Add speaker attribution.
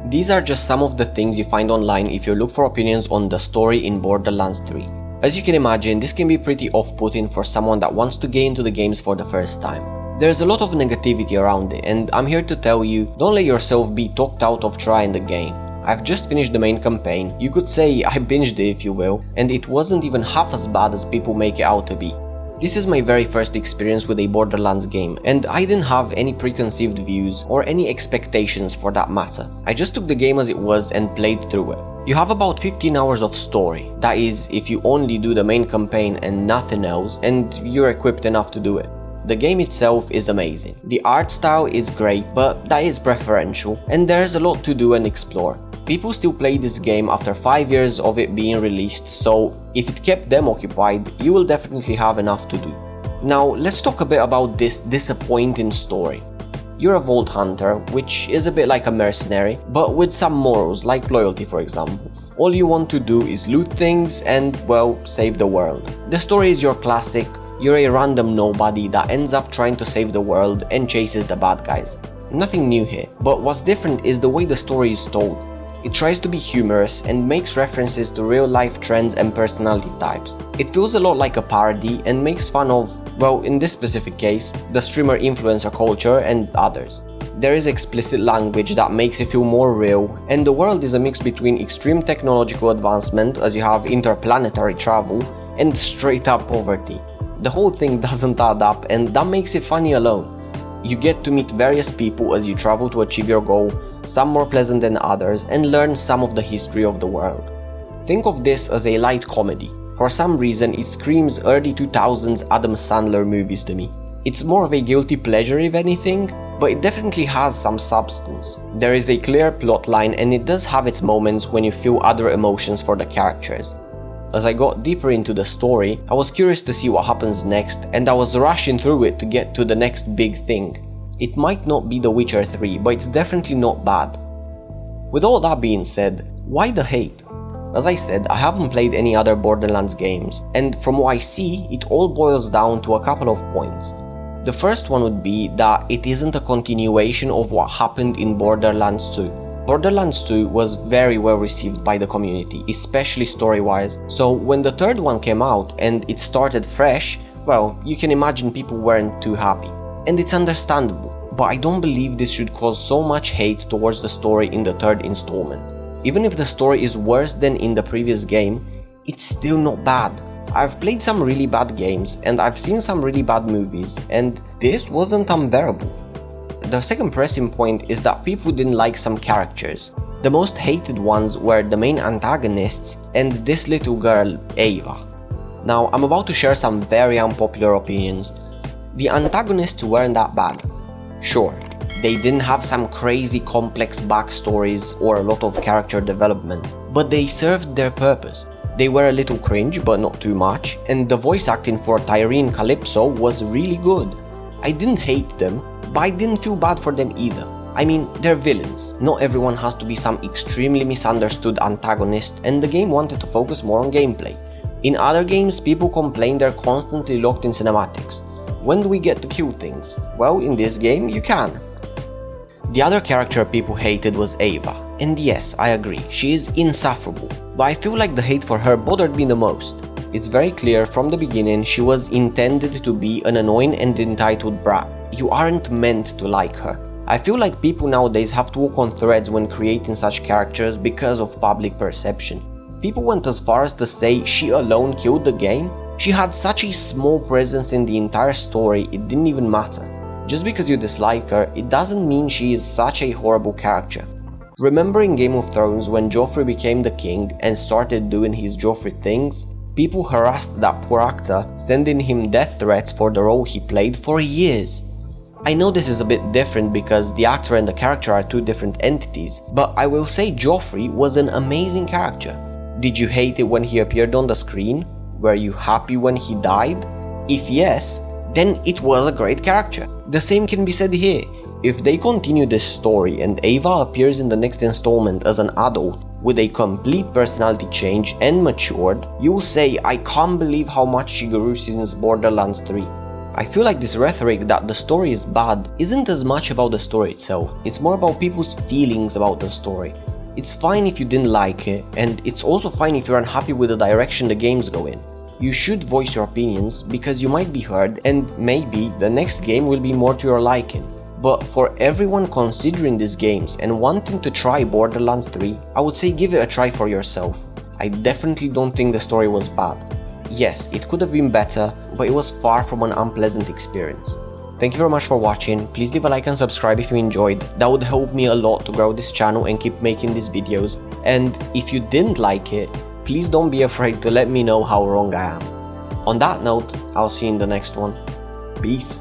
Speaker 1: These are just some of the things you find online if you look for opinions on the story in Borderlands 3. As you can imagine, this can be pretty off-putting for someone that wants to get into the games for the first time. There's a lot of negativity around it, and I'm here to tell you, don't let yourself be talked out of trying the game. I've just finished the main campaign, you could say I binged it if you will, and it wasn't even half as bad as people make it out to be. This is my very first experience with a Borderlands game, and I didn't have any preconceived views or any expectations for that matter. I just took the game as it was and played through it. You have about 15 hours of story, that is, if you only do the main campaign and nothing else, and you're equipped enough to do it. The game itself is amazing. The art style is great, but that is preferential, and there's a lot to do and explore. People still play this game after 5 years of it being released, so if it kept them occupied, you will definitely have enough to do. Now, let's talk a bit about this disappointing story. You're a vault hunter, which is a bit like a mercenary, but with some morals, like loyalty for example. All you want to do is loot things and, well, save the world. The story is your classic, you're a random nobody that ends up trying to save the world and chases the bad guys. Nothing new here, but what's different is the way the story is told. It tries to be humorous and makes references to real-life trends and personality types. It feels a lot like a parody and makes fun of, well, in this specific case, the streamer influencer culture and others. There is explicit language that makes it feel more real, and the world is a mix between extreme technological advancement, as you have interplanetary travel, and straight-up poverty. The whole thing doesn't add up, and that makes it funny alone. You get to meet various people as you travel to achieve your goal, some more pleasant than others, and learn some of the history of the world. Think of this as a light comedy. For some reason, it screams early 2000s Adam Sandler movies to me. It's more of a guilty pleasure if anything, but it definitely has some substance. There is a clear plot line, and it does have its moments when you feel other emotions for the characters. As I got deeper into the story, I was curious to see what happens next, and I was rushing through it to get to the next big thing. It might not be The Witcher 3, but it's definitely not bad. With all that being said, why the hate? As I said, I haven't played any other Borderlands games, and from what I see, it all boils down to a couple of points. The first one would be that it isn't a continuation of what happened in Borderlands 2. Borderlands 2 was very well received by the community, especially story-wise, so when the third one came out and it started fresh, well, you can imagine people weren't too happy. And it's understandable, but I don't believe this should cause so much hate towards the story in the third installment. Even if the story is worse than in the previous game, it's still not bad. I've played some really bad games and I've seen some really bad movies, and this wasn't unbearable. The second pressing point is that people didn't like some characters. The most hated ones were the main antagonists and this little girl, Ava. Now, I'm about to share some very unpopular opinions. The antagonists weren't that bad. Sure, they didn't have some crazy complex backstories or a lot of character development, but they served their purpose. They were a little cringe, but not too much, and the voice acting for Tyrene Calypso was really good. I didn't hate them, but I didn't feel bad for them either. I mean, they're villains. Not everyone has to be some extremely misunderstood antagonist, and the game wanted to focus more on gameplay. In other games, people complain they're constantly locked in cinematics. When do we get to kill things? Well, in this game, you can. The other character people hated was Ava, and yes, I agree, she is insufferable, but I feel like the hate for her bothered me the most. It's very clear from the beginning she was intended to be an annoying and entitled brat. You aren't meant to like her. I feel like people nowadays have to walk on threads when creating such characters because of public perception. People went as far as to say she alone killed the game. She had such a small presence in the entire story, it didn't even matter. Just because you dislike her, it doesn't mean she is such a horrible character. Remember in Game of Thrones when Joffrey became the king and started doing his Joffrey things? People harassed that poor actor, sending him death threats for the role he played for years. I know this is a bit different because the actor and the character are two different entities, but I will say Joffrey was an amazing character. Did you hate it when he appeared on the screen? Were you happy when he died? If yes, then it was a great character. The same can be said here. If they continue this story and Ava appears in the next installment as an adult with a complete personality change and matured, you will say, I can't believe how much she grew since Borderlands 3. I feel like this rhetoric that the story is bad isn't as much about the story itself, it's more about people's feelings about the story. It's fine if you didn't like it, and it's also fine if you're unhappy with the direction the game's going. You should voice your opinions because you might be heard, and maybe the next game will be more to your liking. But for everyone considering these games and wanting to try Borderlands 3, I would say give it a try for yourself. I definitely don't think the story was bad. Yes, it could have been better, but it was far from an unpleasant experience. Thank you very much for watching. Please leave a like and subscribe if you enjoyed. That would help me a lot to grow this channel and keep making these videos. And if you didn't like it, please don't be afraid to let me know how wrong I am. On that note, I'll see you in the next one. Peace.